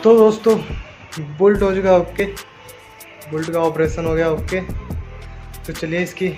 तो दोस्तों बोल्ट हो चुका ओके, बोल्ट का ऑपरेशन हो गया ओके। तो चलिए इसकी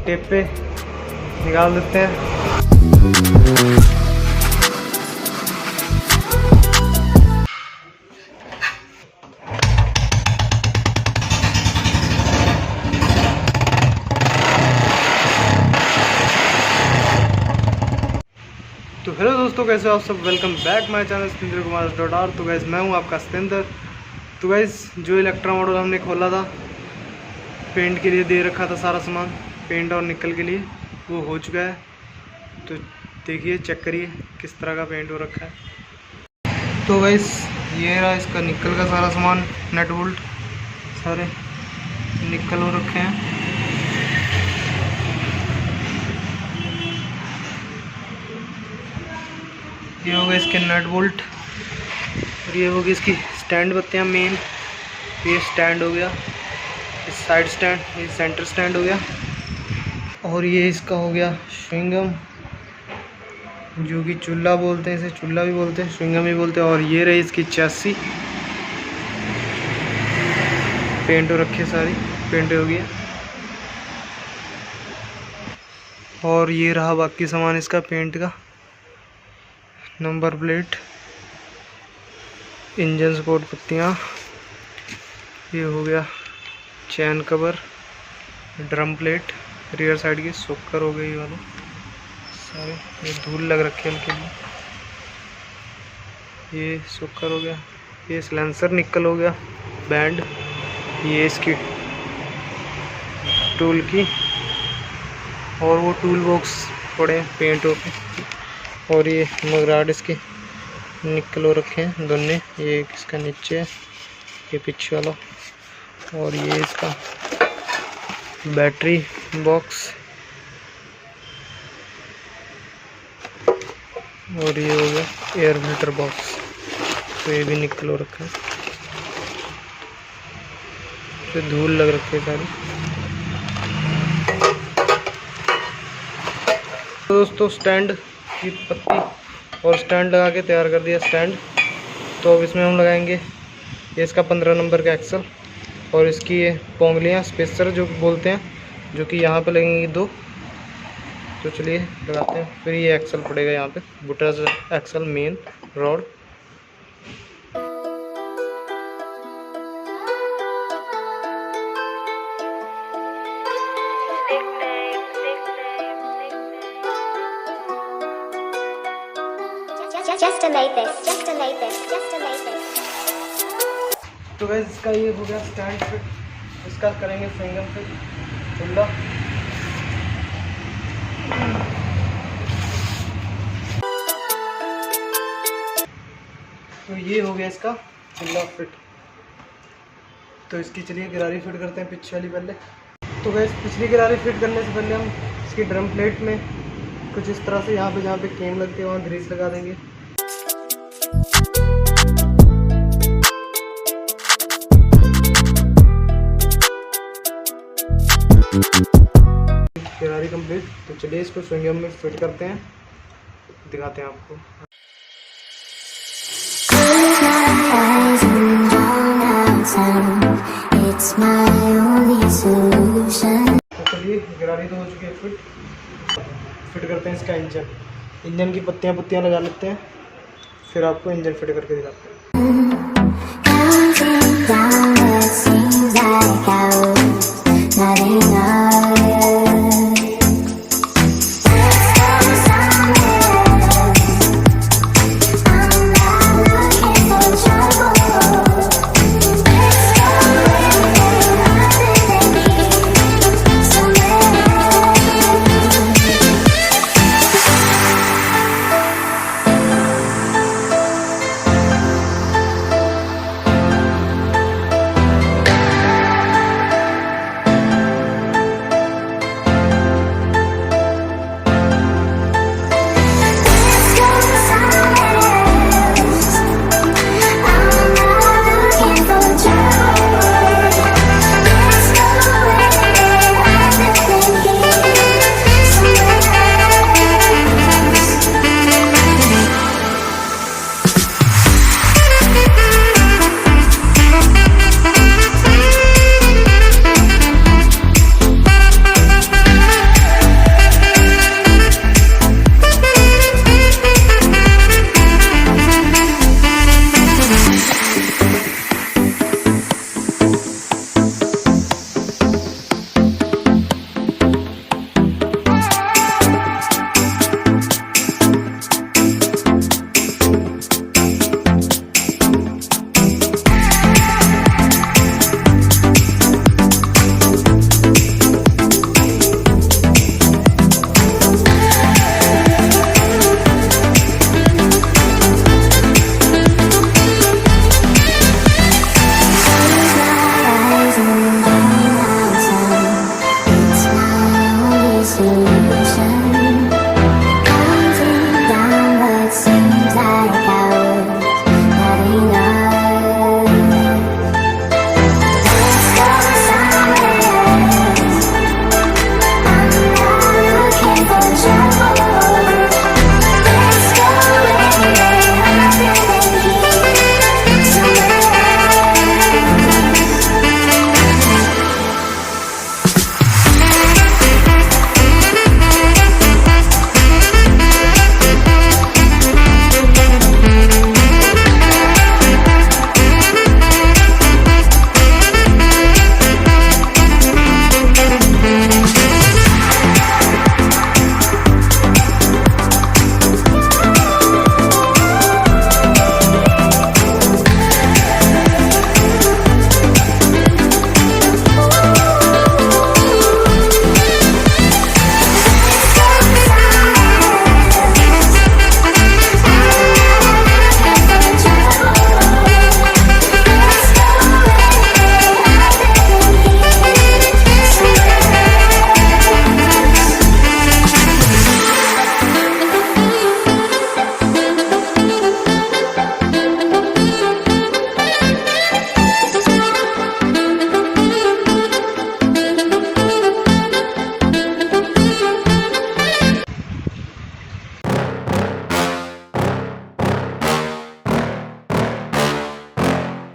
टेप पे निकाल देते हैं। तो हेलो दोस्तों, कैसे हो आप सब। Welcome back my channel Satendra Kumar .r। तो गैस मैं हूं आपका सतेंद्र। तो गैस जो इलेक्ट्रा मॉडल हमने खोला था, पेंट के लिए दे रखा था सारा सामान, पेंट और निकल के लिए, वो हो चुका है। तो देखिए, चेक करिए किस तरह का पेंट हो रखा है। तो गैस ये रहा इसका निकल का सारा सामान, नट बोल्ट सारे निकल हो रखे हैं। ये हो गया इसके नट बोल्ट, और ये हो गई इसकी स्टैंड बत्तियाँ मेन। ये स्टैंड हो गया, इस साइड स्टैंड, ये सेंटर स्टैंड हो गया। और ये इसका हो गया स्विंगम, जो कि चूल्हा बोलते हैं, इसे चूल्हा भी बोलते हैं, स्विंगम भी बोलते हैं। और ये रही इसकी चैसी, पेंट हो रखी है, सारी पेंट हो गया। और ये रहा बाकी सामान इसका पेंट का, नंबर प्लेट, इंजन सपोर्ट पत्तियाँ, ये हो गया chain cover, drum plate, rear side की सोकर हो गई वाले सारे, ये धूल लग रखे हैं हल्की, ये सोकर हो गया। ये सिलेंसर निकल हो गया, बैंड, ये इसकी टूल की, और वो टूल बॉक्स पड़े पेंट होके। और ये मगराड इसके निकल हो रखे हैं दोनों, ये इसका नीचे है, ये पीछे वाला। और ये इसका बैटरी बॉक्स, और ये हो गया एयर फिल्टर बॉक्स, तो ये भी निकल हो रखा है, तो धूल लग रखी है सारी। तो दोस्तों स्टैंड की पत्ती और स्टैंड लगा के तैयार कर दिया स्टैंड। तो अब इसमें हम लगाएंगे ये इसका 15 नंबर का एक्सल, और इसकी ये पोंगलियाँ स्पेसर जो बोलते हैं, जो कि यहाँ पे लगेंगी 2। तो चलिए लगाते हैं। फिर ये एक्सल पड़ेगा यहाँ पे, बुटास एक्सल मेन रॉड। तो गाइस इसका ये हो गया स्टैंड फिट, इसका करेंगे स्विंगम फिट चूल्हा। तो ये हो गया इसका चूल्हा फिट। तो इसकी चलिए गिरारी फिट करते हैं पीछे वाली पहले। तो गाइस पिछली गिरारी फिट करने से पहले हम इसकी ड्रम प्लेट में कुछ इस तरह से यहाँ पे जहाँ पे केम लगती है वहाँ ग्रीस लगा देंगे। गिरारी कंप्लीट। तो चलिए इसको स्विंगम में फिट करते हैं, दिखाते हैं आपको। तो चलिए गिरारी तो हो चुकी है फिट करते हैं इसका इंजन की पत्तियाँ लगा लेते हैं, फिर आपको इंजन फिट करके दिखाते हैं।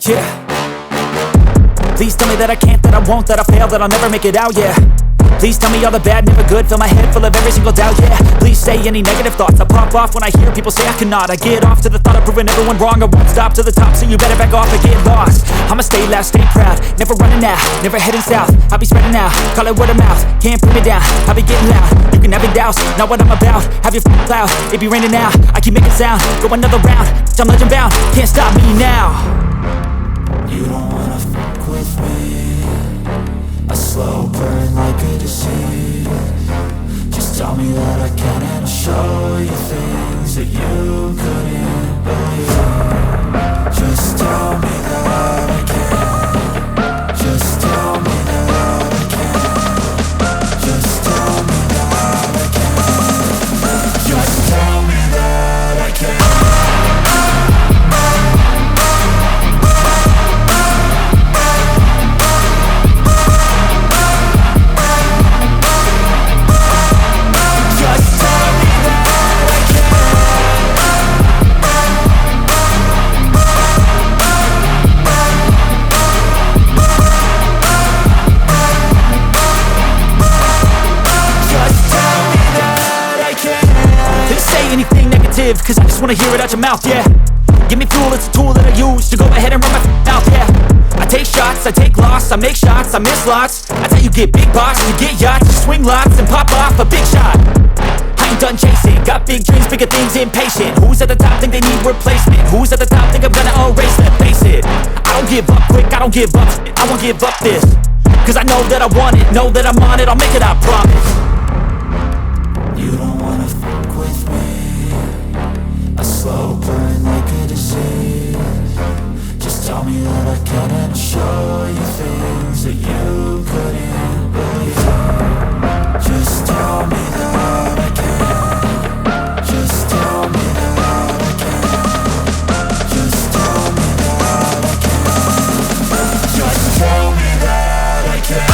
Yeah. Please tell me that I can't, that I won't, that I fail, that I'll never make it out, yeah. Please tell me all the bad, never good, fill my head full of every single doubt, yeah. Please say any negative thoughts, I pop off when I hear people say I cannot. I get off to the thought of proving everyone wrong, I won't stop to the top, so you better back off and get lost. I'ma stay loud, stay proud, never running out, never heading south. I'll be spreading out, call it word of mouth, can't put me down, I'll be getting loud. You can have it douse, not what I'm about, have your f***ing cloud, it be raining now. I keep making sound, go another round, I'm legend bound, can't stop me now. You don't wanna fuck with me, a slow burn like a disease. Just tell me that I can and I'll show you things that you couldn't believe. Just tell me that I can. Just tell me that I can. Just tell me that I can. Just tell me that I can. Cause I just wanna hear it out your mouth, yeah. Give me fuel, it's a tool that I use to go ahead and run my mouth, yeah. I take shots, I take loss, I make shots, I miss lots. That's how you get big box, you get yachts, you swing lots and pop off a big shot. I ain't done chasing, got big dreams, bigger things, impatient. Who's at the top think they need replacement? Who's at the top think I'm gonna erase them? Face it, I don't give up quick, I don't give up, I won't give up this. Cause I know that I want it, know that I'm on it, I'll make it, I promise. You don't wanna fuck with me, a slow burn like a disease. Just tell me that I can and I'll show you things that you couldn't believe. Just tell me that I can. Just tell me that I can. Just tell me that I can. Just tell me that I can.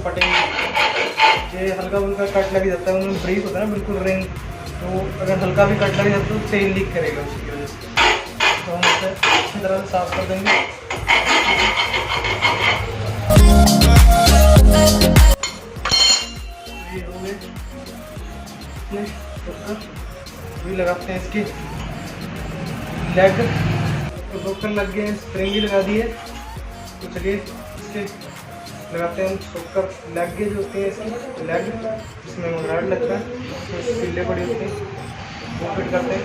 फटेंगे ये हल्का फुल्का cut लग जाता है, उनमें brief होता है ना बिल्कुल रिंग, तो अगर हल्का भी कट लग जाता है तो तेल लीक करेगा उसकी वजह से। तो हम इसे अच्छी तरह से साफ कर देंगे। ये हो गए, अभी लगाते हैं इसकी लेग, तो ब्रोकन लग गए, स्प्रिंग भी लगा दी है। तो चलिए इसके लगाते हैं हम शॉकर लेग गेज होती है इसकी लेग, जिसमें मगराट लगता है, उसमें सिले पड़ी होती हैं, वो फिट करते हैं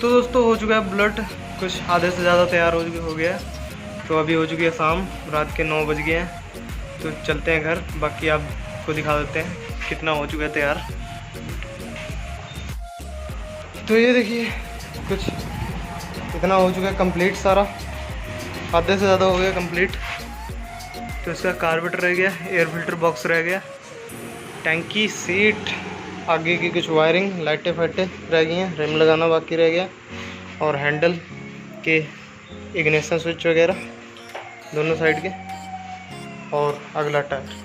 तो दोस्तों हो चुका है ब्लड कुछ आधे से ज़्यादा तैयार हो गया है। तो अभी हो चुकी है शाम, रात के 9 बज गए हैं। तो चलते हैं घर, बाकी आपको दिखा देते हैं कितना हो चुका है तैयार। तो ये देखिए कुछ इतना हो चुका है कंप्लीट, सारा आधे से ज़्यादा हो गया कंप्लीट। तो इसका कार्बेटर रह गया, एयर फिल्टर बॉक्स रह गया, टैंकी, सीट, आगे की कुछ वायरिंग, लाइटें फाइटें रह गई हैं, रिम लगाना बाकी रह गया, और हैंडल के इग्निशन स्विच वगैरह दोनों साइड के, और अगला टायर।